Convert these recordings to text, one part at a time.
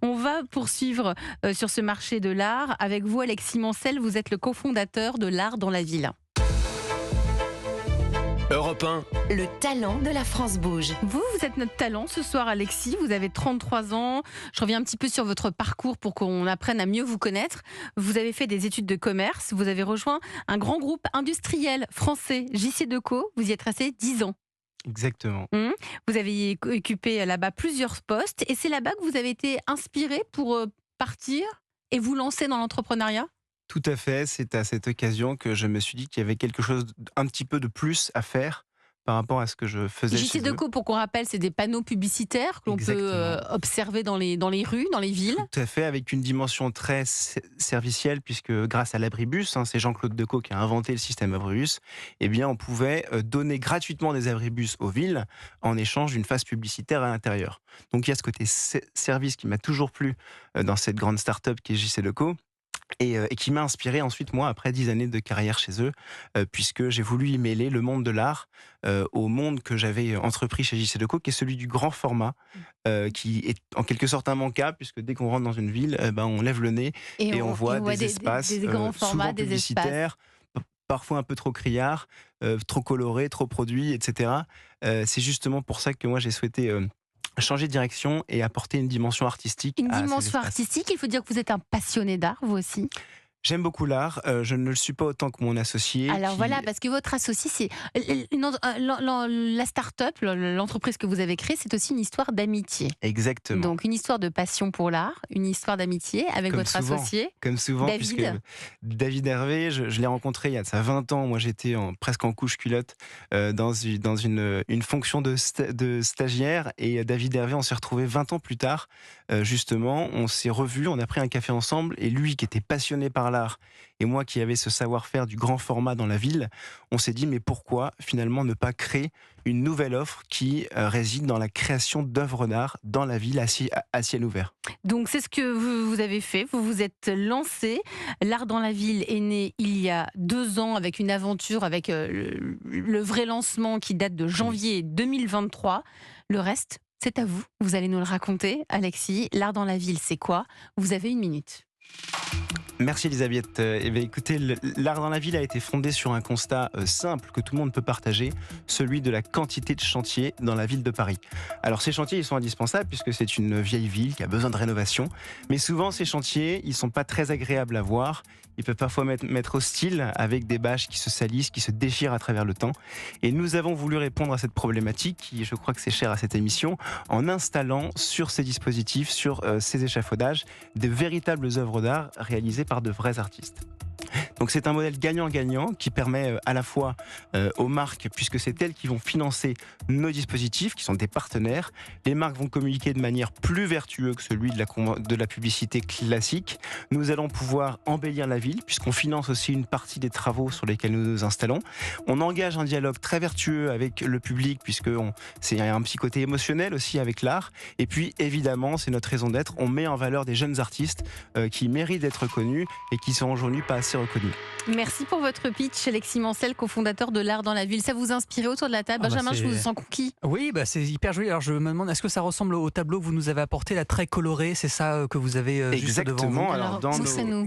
On va poursuivre sur ce marché de l'art. Avec vous, Alexis Mancel, vous êtes le cofondateur de l'Art dans la ville. Europe 1. Le talent de la France bouge. Vous êtes notre talent ce soir, Alexis. Vous avez 33 ans. Je reviens un petit peu sur votre parcours pour qu'on apprenne à mieux vous connaître. Vous avez fait des études de commerce. Vous avez rejoint un grand groupe industriel français, JC Decaux. Vous y êtes resté 10 ans. Exactement. Vous avez occupé là-bas plusieurs postes. Et c'est là-bas que vous avez été inspiré pour partir et vous lancer dans l'entrepreneuriat ? Tout à fait. C'est à cette occasion que je me suis dit qu'il y avait quelque chose un petit peu de plus à faire par rapport à ce que je faisais JC chez eux. Decaux, pour qu'on rappelle, c'est des panneaux publicitaires que l'on peut Exactement. observer dans les rues, dans les villes. Tout à fait, avec une dimension très servicielle, puisque grâce à l'abribus, c'est Jean-Claude Decaux qui a inventé le système abribus, eh bien, on pouvait donner gratuitement des abribus aux villes en échange d'une phase publicitaire à l'intérieur. Donc il y a ce côté service qui m'a toujours plu dans cette grande start-up qui est JC Decaux. Et qui m'a inspiré ensuite, moi, après 10 années de carrière chez eux, puisque j'ai voulu y mêler le monde de l'art au monde que j'avais entrepris chez JC Decaux, qui est celui du grand format, qui est en quelque sorte immanquable, puisque dès qu'on rentre dans une ville, on lève le nez et on voit des espaces des grands formats, souvent des publicitaires, parfois un peu trop criards, trop colorés, trop produits, etc. C'est justement pour ça que moi j'ai souhaité changer de direction et apporter une dimension artistique Une à ces dimension espaces. artistique, il faut dire que vous êtes un passionné d'art, vous aussi. J'aime beaucoup l'art, je ne le suis pas autant que mon associé. Alors voilà, parce que votre associé, c'est la start-up, l'entreprise que vous avez créée, c'est aussi une histoire d'amitié. Exactement. Donc une histoire de passion pour l'art, une histoire d'amitié avec Comme votre souvent. associé. Comme souvent, David. puisque David Hervé, je l'ai rencontré il y a de ça 20 ans. Moi, j'étais presque en couche-culotte dans une fonction de stagiaire. Et David Hervé, on s'est retrouvés 20 ans plus tard. Justement, on s'est revus, on a pris un café ensemble. Et lui, qui était passionné par l'art, et moi qui avais ce savoir-faire du grand format dans la ville, on s'est dit, mais pourquoi finalement ne pas créer une nouvelle offre qui réside dans la création d'œuvres d'art dans la ville à ciel ouvert. Donc c'est ce que vous avez fait, vous vous êtes lancé. L'Art dans la ville est né il y a 2 ans avec une aventure, avec le vrai lancement qui date de janvier 2023. Le reste, c'est à vous, vous allez nous le raconter, Alexis. L'Art dans la ville, c'est quoi ? Vous avez 1 minute. Merci Elisabeth. Écoutez, l'art dans la ville a été fondé sur un constat simple que tout le monde peut partager, celui de la quantité de chantiers dans la ville de Paris. Alors ces chantiers, ils sont indispensables puisque c'est une vieille ville qui a besoin de rénovation, mais souvent ces chantiers, ils sont pas très agréables à voir. Ils peuvent parfois mettre hostile avec des bâches qui se salissent, qui se déchirent à travers le temps. Et nous avons voulu répondre à cette problématique, qui je crois que c'est cher à cette émission, en installant sur ces dispositifs, sur ces échafaudages, de véritables œuvres d'art réalisées par de vrais artistes. Donc c'est un modèle gagnant-gagnant qui permet à la fois aux marques, puisque c'est elles qui vont financer nos dispositifs, qui sont des partenaires, les marques vont communiquer de manière plus vertueuse que celui de la publicité classique. Nous allons pouvoir embellir la ville, puisqu'on finance aussi une partie des travaux sur lesquels nous nous installons. On engage un dialogue très vertueux avec le public, puisque c'est un petit côté émotionnel aussi avec l'art. Et puis évidemment, c'est notre raison d'être, on met en valeur des jeunes artistes qui méritent d'être connus et qui sont aujourd'hui pas assez reconnus. Merci pour votre pitch, Alexis Mancel, cofondateur de l'Art dans la ville. Ça vous a inspiré autour de la table ? Benjamin, je vous sens conquis. Oui, c'est hyper joli. Alors je me demande, est-ce que ça ressemble au tableau que vous nous avez apporté, là, très coloré ? C'est ça que vous avez juste devant vous ? Exactement. Alors,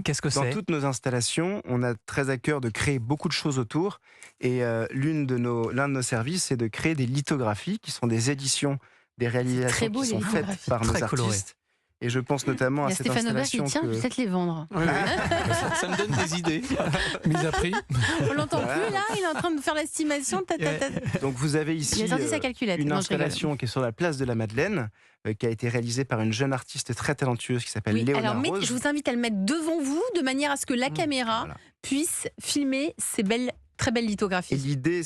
Qu'est-ce que dans c'est ? toutes nos installations, on a très à cœur de créer beaucoup de choses autour. Et l'un de nos services, c'est de créer des lithographies, qui sont des éditions, des réalisations beau, qui sont les faites lithographies. par nos Très coloré. artistes. Et je pense notamment Il y à a cette Stéphane Aubert qui installation tient, peut-être les vendre. Oui, ça me donne des idées. Mise à prix. On l'entend plus là, il est en train de faire l'estimation. Donc vous avez Il ici a sorti sa calculette. une Non, je rigole. installation qui est sur la place de la Madeleine, qui a été réalisée par une jeune artiste très talentueuse qui s'appelle Oui, Léonard alors Rose. je vous invite à le mettre devant vous de manière à ce que la caméra Voilà. puisse filmer ces très belles Et lithographies. l'idée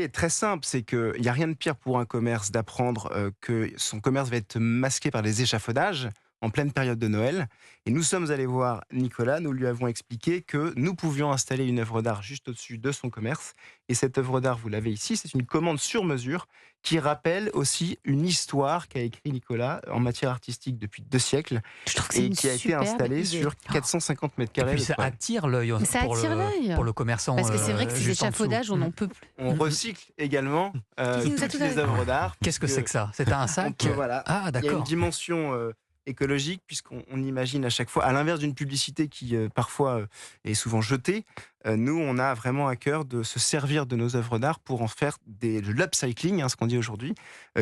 est très simple, c'est qu'il n'y a rien de pire pour un commerce d'apprendre que son commerce va être masqué par des échafaudages en pleine période de Noël. Et nous sommes allés voir Nicolas, nous lui avons expliqué que nous pouvions installer une œuvre d'art juste au-dessus de son commerce. Et cette œuvre d'art, vous l'avez ici, c'est une commande sur mesure qui rappelle aussi une histoire qu'a écrit Nicolas en matière artistique depuis 2 siècles Je trouve que c'est et une qui a été superbe installée idée. sur 450 mètres Et carrés. puis de ça toile. attire l'œil Mais ça pour attire l'œil. pour le commerçant. Parce que c'est vrai que ces juste en dessous. échafaudages, on n'en peut plus. On recycle également Qui nous a toutes tout à les l'heure. œuvres d'art. Qu'est-ce que c'est que ça ? C'est un On sac peut, voilà. Ah, Il y a une d'accord. dimension écologique, puisqu'on imagine à chaque fois, à l'inverse d'une publicité qui parfois est souvent jetée, nous, on a vraiment à cœur de se servir de nos œuvres d'art pour en faire de l'upcycling, ce qu'on dit aujourd'hui,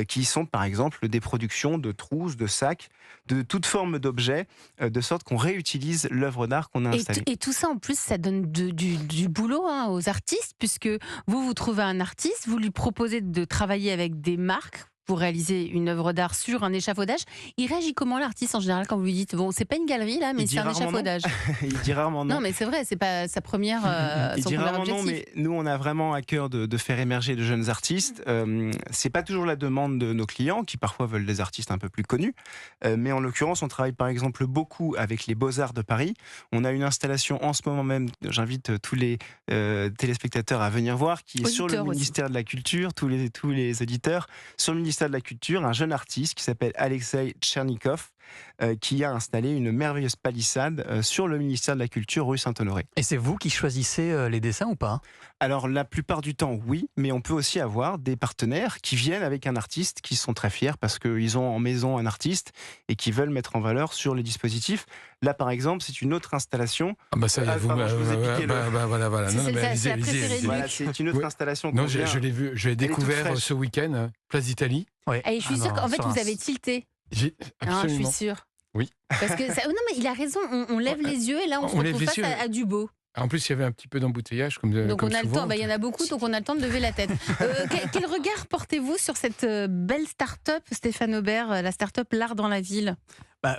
qui sont par exemple des productions de trousses, de sacs, de toute forme d'objets, de sorte qu'on réutilise l'œuvre d'art qu'on a installée. Et tout ça, en plus, ça donne du boulot aux artistes, puisque vous trouvez un artiste, vous lui proposez de travailler avec des marques pour réaliser une œuvre d'art sur un échafaudage. Il réagit comment, l'artiste, en général, quand vous lui dites, bon, c'est pas une galerie là, mais c'est un échafaudage? Il dit rarement non. Non, mais c'est vrai, c'est pas sa première, il son dit premier rarement objectif. non, mais nous, on a vraiment à cœur de faire émerger de jeunes artistes. C'est pas toujours la demande de nos clients, qui parfois veulent des artistes un peu plus connus. Mais en l'occurrence, on travaille par exemple beaucoup avec les Beaux-Arts de Paris. On a une installation en ce moment même, j'invite tous les téléspectateurs à venir voir, qui est sur le ministère de la Culture, tous les auditeurs, sur le ministère de la Culture, un jeune artiste qui s'appelle Alexei Tchernikov, qui a installé une merveilleuse palissade sur le ministère de la Culture, rue Saint-Honoré. Et c'est vous qui choisissez les dessins ou pas? Alors la plupart du temps, oui, mais on peut aussi avoir des partenaires qui viennent avec un artiste, qui sont très fiers parce qu'ils ont en maison un artiste et qui veulent mettre en valeur sur les dispositifs. Là, par exemple, c'est une autre installation. Ah bah ça y est, voilà. C'est une autre installation. Non, je l'ai vu, je l'ai découvert ce week-end, Place d'Italie. Ouais. Et je suis sûre qu'en fait, vous avez tilté. Absolument. Je suis sûre. Oui. Parce que non, mais il a raison. On lève les yeux et là, on se retrouve face à du beau. En plus, il y avait un petit peu d'embouteillage, donc on a souvent. le temps. Il y en a beaucoup, donc on a le temps de lever la tête. Quel regard portez-vous sur cette belle start-up, Stéphane Aubert, la start-up L'Art dans la Ville?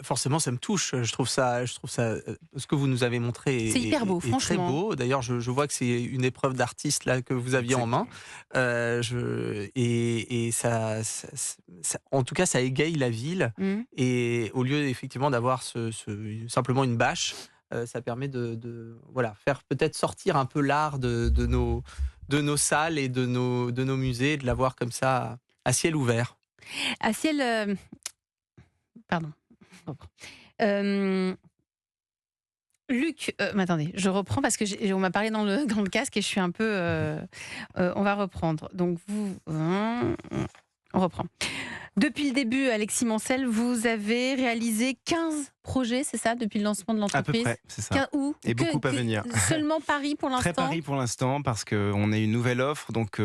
Forcément, ça me touche. Je trouve ça, ce que vous nous avez montré c'est hyper beau, franchement. Très beau. D'ailleurs, je vois que c'est une épreuve d'artiste là que vous aviez en main. Et ça, en tout cas, ça égaye la ville. Et au lieu effectivement d'avoir simplement une bâche, ça permet de faire peut-être sortir un peu l'art de nos salles et de nos musées, de l'avoir comme ça à ciel ouvert. À ciel. Pardon. Luc, attendez, je reprends parce que on m'a parlé dans le casque et je suis un peu. On va reprendre. Donc on reprend. Depuis le début, Alexis Mancel, vous avez réalisé 15 projets, c'est ça, depuis le lancement de l'entreprise? À peu près, c'est ça. Où? Et beaucoup à venir. Seulement Paris pour l'instant? Très Paris pour l'instant, parce qu'on a une nouvelle offre. Donc,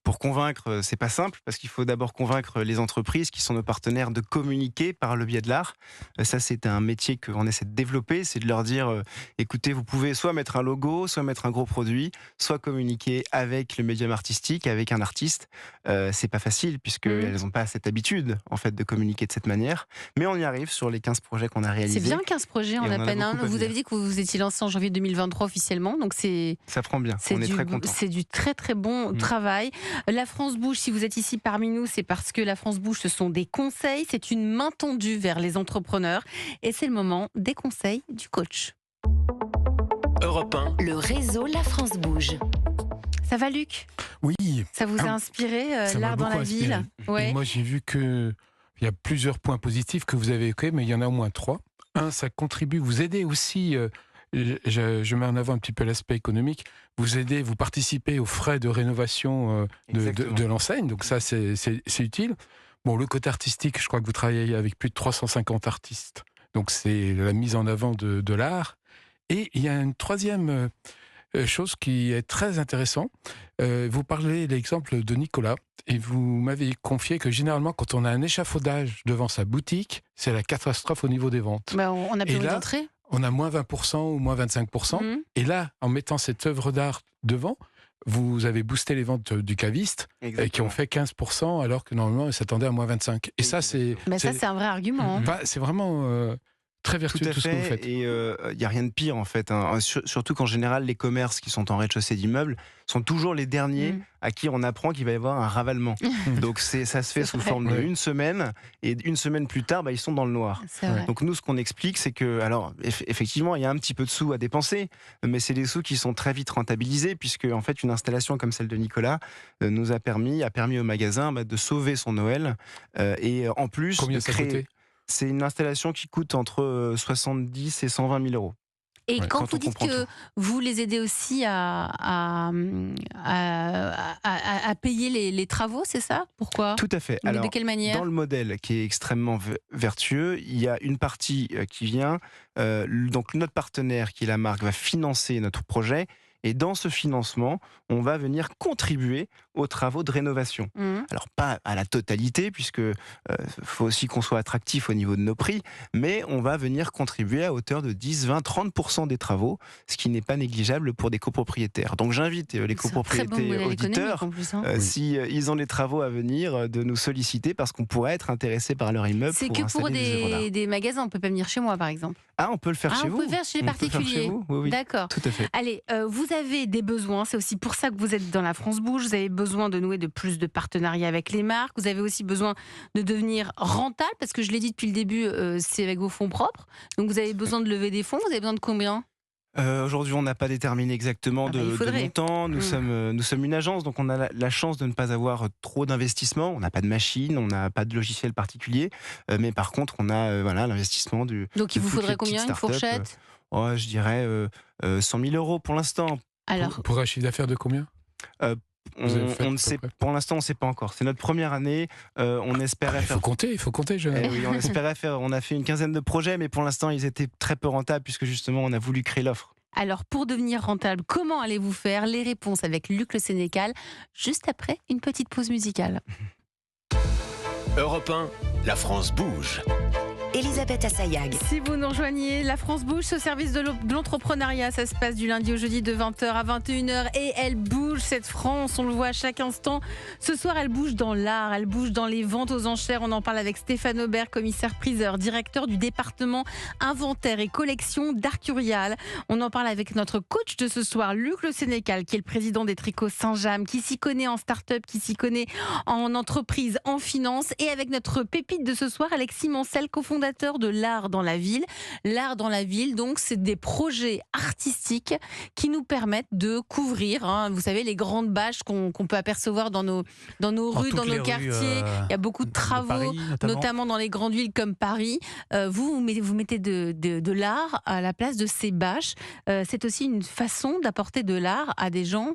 pour convaincre, c'est pas simple, parce qu'il faut d'abord convaincre les entreprises qui sont nos partenaires de communiquer par le biais de l'art. Ça, c'est un métier qu'on essaie de développer, c'est de leur dire, écoutez, vous pouvez soit mettre un logo, soit mettre un gros produit, soit communiquer avec le médium artistique, avec un artiste. C'est pas facile, puisqu'elles n'ont pas cette habitude, en fait, de communiquer de cette manière. Mais on y arrive sur les 15 projets qu'on a réalisés. C'est bien 15 projets en à peine un. Vous avez dit que vous étiez lancé en janvier 2023 officiellement, donc ça prend bien. On est très contents. C'est du très très bon travail. La France bouge. Si vous êtes ici parmi nous, c'est parce que la France bouge. Ce sont des conseils. C'est une main tendue vers les entrepreneurs, et c'est le moment des conseils du coach. Europe 1. Le réseau La France bouge. Ça va, Luc? Oui. Ça vous a inspiré, l'art dans la ville? Ouais. Moi, j'ai vu qu'il y a plusieurs points positifs que vous avez évoqués, mais il y en a au moins 3. Un, ça contribue, vous aidez aussi, je mets en avant un petit peu l'aspect économique, vous participez aux frais de rénovation de l'enseigne, donc ça, c'est utile. Bon, le côté artistique, je crois que vous travaillez avec plus de 350 artistes, donc c'est la mise en avant de l'art. Et il y a une troisième chose qui est très intéressante. Vous parlez de l'exemple de Nicolas et vous m'avez confié que généralement quand on a un échafaudage devant sa boutique, c'est la catastrophe au niveau des ventes. On a plus d'entrée. On a moins 20% ou moins 25%. Et là, en mettant cette œuvre d'art devant, vous avez boosté les ventes du caviste qui ont fait 15% alors que normalement ils s'attendaient à moins 25%. Et ça, c'est un vrai argument. C'est vraiment... très vertueux tout ce que vous faites. Et il n'y a rien de pire en fait. Surtout qu'en général, les commerces qui sont en rez-de-chaussée d'immeubles sont toujours les derniers à qui on apprend qu'il va y avoir un ravalement. Donc ça se fait sous forme d'une semaine, et une semaine plus tard, ils sont dans le noir. Donc nous, ce qu'on explique, c'est que, alors effectivement, il y a un petit peu de sous à dépenser, mais c'est des sous qui sont très vite rentabilisés, puisque en fait, une installation comme celle de Nicolas a permis au magasin de sauver son Noël, et en plus combien de ça coûtait? C'est une installation qui coûte entre 70 et 120 000 euros. Et Ouais, quand quand vous on dites comprend que tout. vous les aidez aussi à payer les travaux, c'est ça? Pourquoi? Tout à fait. Mais de Alors, quelle manière? dans le modèle qui est extrêmement vertueux, il y a une partie qui vient, donc notre partenaire qui est la marque va financer notre projet et dans ce financement, on va venir contribuer aux travaux de rénovation. Mmh. Alors pas à la totalité puisque faut aussi qu'on soit attractif au niveau de nos prix, mais on va venir contribuer à hauteur de 10, 20, 30% des travaux, ce qui n'est pas négligeable pour des copropriétaires. Donc j'invite les C'est un très bon copropriétés modèle économique auditeurs en plus, hein. Oui. si ils ont des travaux à venir, de nous solliciter parce qu'on pourrait être intéressé par leur immeuble C'est pour que pour installer des œuvres d'art. des magasins, on peut pas venir chez moi par exemple. Ah, on peut le faire Ah, chez on vous. peut le faire chez les On peut le faire chez particuliers. vous, oui, oui. D'accord. Tout à fait. Allez, vous avez des besoins, c'est aussi pour ça que vous êtes dans la France Bouge, vous avez besoin de nouer de plus de partenariats avec les marques, vous avez aussi besoin de devenir rentable, parce que je l'ai dit depuis le début, c'est avec vos fonds propres, donc vous avez besoin de lever des fonds, vous avez besoin de combien? Aujourd'hui, on n'a pas déterminé exactement Ah bah, il de faudrait. montant. Nous sommes une agence, donc on a la chance de ne pas avoir trop d'investissement. On n'a pas de machine, on n'a pas de logiciel particulier, mais par contre, on a voilà l'investissement du. Donc il de vous toutes faudrait les petites combien, une startups, fourchette? Je dirais 100 000 euros pour l'instant. Alors, Pour un chiffre d'affaires de combien? Vous avez fait On à ne peu sait, près. pour l'instant, on ne sait pas encore. C'est notre première année. On espérait Il faire. faut compter, jeune Eh homme. oui, on espérait faire. On a fait une quinzaine de projets, mais pour l'instant, ils étaient très peu rentables puisque justement, on a voulu créer l'offre. alors, pour devenir rentable, comment allez-vous faire? Les réponses avec Luc Le Sénécal, juste après une petite pause musicale. Europe 1, la France bouge. Elisabeth Assayag. Si vous nous rejoignez, la France bouge, ce service de l'entrepreneuriat, ça se passe du lundi au jeudi de 20h à 21h et elle bouge cette France, on le voit à chaque instant. Ce soir, elle bouge dans l'art, elle bouge dans les ventes aux enchères. On en parle avec Stéphane Aubert, commissaire-priseur, directeur du département inventaire et collection d'Arcurial. On en parle avec notre coach de ce soir, Luc Le Sénécal, qui est le président des Tricots Saint-James, qui s'y connaît en start-up, qui s'y connaît en entreprise, en finance, et avec notre pépite de ce soir, Alexis Mancel, cofondateur de l'art dans la ville. L'art dans la ville, donc, c'est des projets artistiques qui nous permettent de couvrir, vous savez, les grandes bâches qu'on peut apercevoir dans nos rues, dans nos quartiers. Il y a beaucoup de travaux, Paris, notamment dans les grandes villes comme Paris. Vous mettez de l'art à la place de ces bâches. C'est aussi une façon d'apporter de l'art à des gens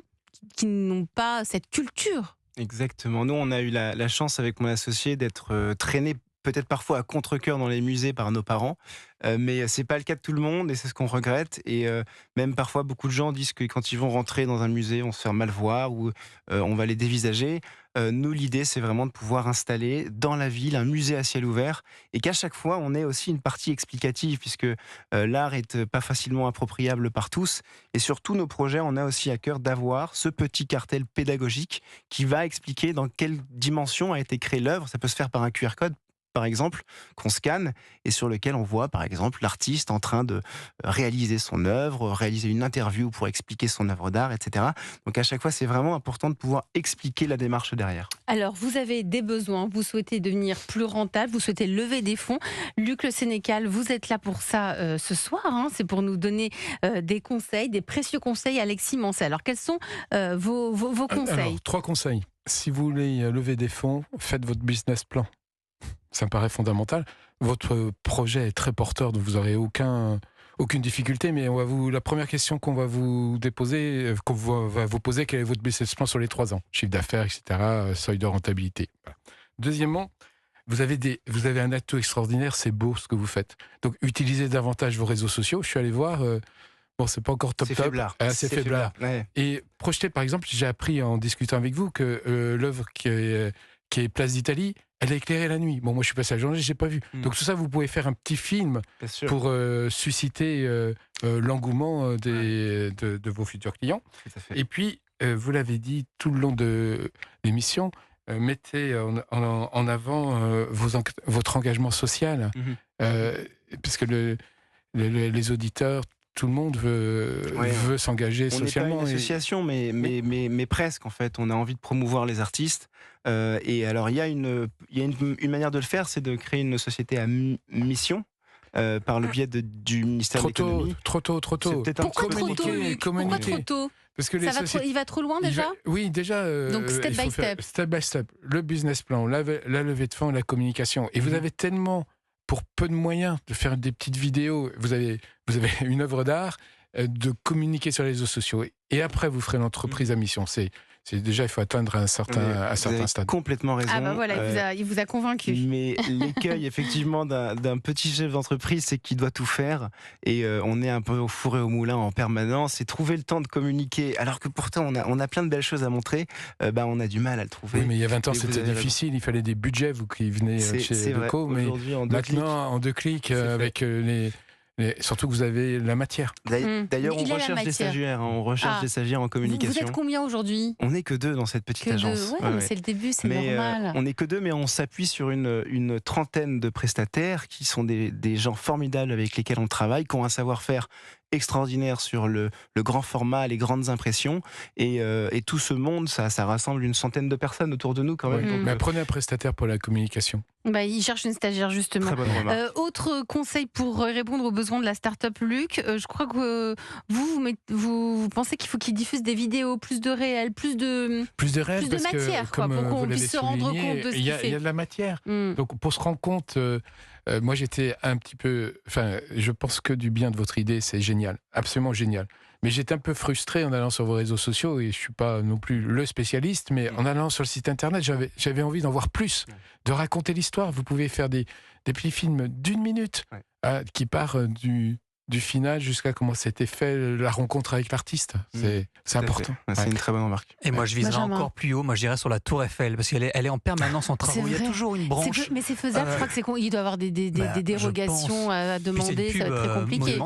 qui n'ont pas cette culture. Exactement. Nous, on a eu la chance avec mon associé d'être traînés peut-être parfois à contre-cœur dans les musées par nos parents, mais c'est pas le cas de tout le monde et c'est ce qu'on regrette. Et même parfois, beaucoup de gens disent que quand ils vont rentrer dans un musée, on se fait mal voir ou on va les dévisager. Nous, l'idée, c'est vraiment de pouvoir installer dans la ville un musée à ciel ouvert et qu'à chaque fois, on ait aussi une partie explicative puisque l'art est pas facilement appropriable par tous. Et sur tous nos projets, on a aussi à cœur d'avoir ce petit cartel pédagogique qui va expliquer dans quelle dimension a été créée l'œuvre. Ça peut se faire par un QR code, par exemple, qu'on scanne et sur lequel on voit, par exemple, l'artiste en train de réaliser son œuvre, réaliser une interview pour expliquer son œuvre d'art, etc. Donc à chaque fois, c'est vraiment important de pouvoir expliquer la démarche derrière. Alors, vous avez des besoins, vous souhaitez devenir plus rentable, vous souhaitez lever des fonds. Luc Le Sénécal, vous êtes là pour ça ce soir, c'est pour nous donner des conseils, des précieux conseils, Alexis Mancel. Alors, quels sont vos conseils? Alors, 3 conseils. Si vous voulez lever des fonds, faites votre business plan. Ça me paraît fondamental. Votre projet est très porteur, donc vous n'aurez aucune difficulté, mais la première question qu'on va vous déposer, va vous poser, quel est votre business plan sur les 3 ans? Chiffre d'affaires, etc., seuil de rentabilité. Voilà. Deuxièmement, vous avez un atout extraordinaire, c'est beau ce que vous faites. Donc, utilisez davantage vos réseaux sociaux. Je suis allé voir, bon, c'est pas encore top. C'est faiblard. C'est faiblard. Ouais. Et projeter, par exemple, j'ai appris en discutant avec vous que l'œuvre qui est Place d'Italie, elle est éclairée la nuit. Bon, moi, je suis passé à la journée, je n'ai pas vu. Donc, tout ça, vous pouvez faire un petit film Bien sûr. pour susciter l'engouement de vos futurs clients. Tout à fait. Et puis, vous l'avez dit tout le long de l'émission, mettez en avant votre engagement social. Parce que les auditeurs, tout le monde veut s'engager On n'est pas socialement. une association, mais presque en fait. On a envie de promouvoir les artistes. Et alors, il y a une manière de le faire, c'est de créer une société à mission par le biais du ministère de l'économie. Trop tôt. C'est peut-être un Pourquoi petit peu trop tôt, communiqué. Luc? Pourquoi trop tôt? Parce que Il va trop loin déjà? Oui, déjà. Donc, step by step. Step by step. Le business plan, la levée de fonds, la communication. Et vous avez tellement pour peu de moyens, de faire des petites vidéos, vous avez une œuvre d'art, de communiquer sur les réseaux sociaux. Et après, vous ferez l'entreprise à mission. C'est déjà, il faut atteindre un certain stade. Complètement raison. Ah bah voilà, il vous a convaincu. Mais l'écueil, effectivement, d'un petit chef d'entreprise, c'est qu'il doit tout faire. Et on est un peu au four et au moulin en permanence. Et trouver le temps de communiquer, alors que pourtant, on a plein de belles choses à montrer, on a du mal à le trouver. Oui, mais il y a 20 ans, c'était difficile. Il fallait des budgets, vous qui venez chez Leco. Mais maintenant, en 2 clics, avec surtout que vous avez la matière. D'ailleurs, on recherche des stagiaires. On recherche des stagiaires en communication. Vous êtes combien aujourd'hui ? On n'est que 2 dans cette petite agence. Ouais. C'est le début, c'est normal. On n'est que 2, mais on s'appuie sur une trentaine de prestataires qui sont des gens formidables avec lesquels on travaille, qui ont un savoir-faire extraordinaire sur le grand format, les grandes impressions. Et tout ce monde, ça rassemble une centaine de personnes autour de nous quand même. Mais prenez un prestataire pour la communication. Il cherche une stagiaire, justement. Très bonne remarque. Autre conseil pour répondre aux besoins de la start-up, Luc, je crois que vous pensez qu'il faut qu'il diffuse des vidéos, plus de réel, plus de matière, comme pour qu'on puisse se rendre compte de ce qu'il fait. Il y a de la matière. Donc pour se rendre compte, moi j'étais un petit peu... je pense que du bien de votre idée, c'est génial, absolument génial. Mais j'étais un peu frustré en allant sur vos réseaux sociaux, et je ne suis pas non plus le spécialiste, mais en allant sur le site internet, j'avais envie d'en voir plus, de raconter l'histoire. Vous pouvez faire des petits films d'1 minute qui part du final jusqu'à comment c'était fait la rencontre avec l'artiste. C'est important. C'est une très bonne remarque. Et moi, je viserais encore plus haut. Moi, je dirais sur la Tour Eiffel, parce qu'elle est en permanence en travaux. Il y a toujours une branche. Mais c'est faisable. Je crois qu'il doit y avoir des dérogations à demander. Ça va être très compliqué.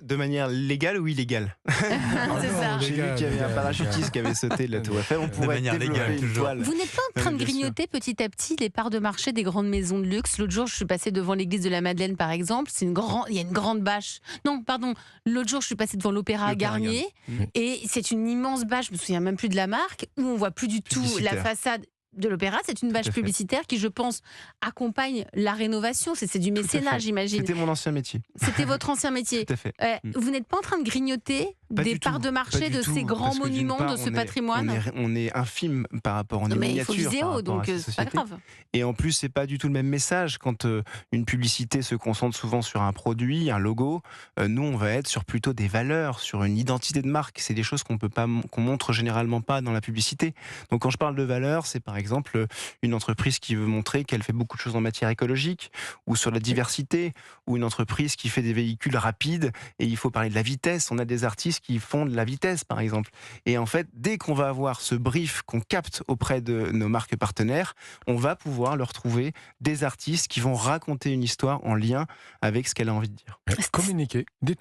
De manière légale ou illégale? C'est ça. J'ai vu qu'il y avait un parachutiste qui avait sauté de la Tour Eiffel. On pourrait développer une toile. Vous n'êtes pas en train de grignoter petit à petit les parts de marché des grandes maisons de luxe? L'autre jour, je suis passée devant l'église de la Madeleine, par exemple. Il y a une grande bâche. Non, pardon. L'autre jour, je suis passée devant l'Opéra Garnier. Et c'est une immense bâche, je me souviens même plus de la marque, où on voit plus du tout la façade de l'opéra. C'est une bâche publicitaire qui, je pense, accompagne la rénovation. C'est du mécénat, j'imagine. C'était mon ancien métier. C'était votre ancien métier. Tout à fait. Vous n'êtes pas en train de grignoter des parts de marché de ces grands monuments, de ce patrimoine? On est infime par rapport, on est miniature. Mais il faut viser haut, donc c'est pas grave. Et en plus, c'est pas du tout le même message. Quand une publicité se concentre souvent sur un produit, un logo, nous, on va être sur plutôt des valeurs, sur une identité de marque. C'est des choses qu'on montre généralement pas dans la publicité. Donc quand je parle de valeurs, c'est par exemple une entreprise qui veut montrer qu'elle fait beaucoup de choses en matière écologique, ou sur la diversité, ou une entreprise qui fait des véhicules rapides, et il faut parler de la vitesse. On a des artistes qui font de la vitesse, par exemple. Et en fait, dès qu'on va avoir ce brief qu'on capte auprès de nos marques partenaires, on va pouvoir leur trouver des artistes qui vont raconter une histoire en lien avec ce qu'elle a envie de dire. Communiquer, dites-le.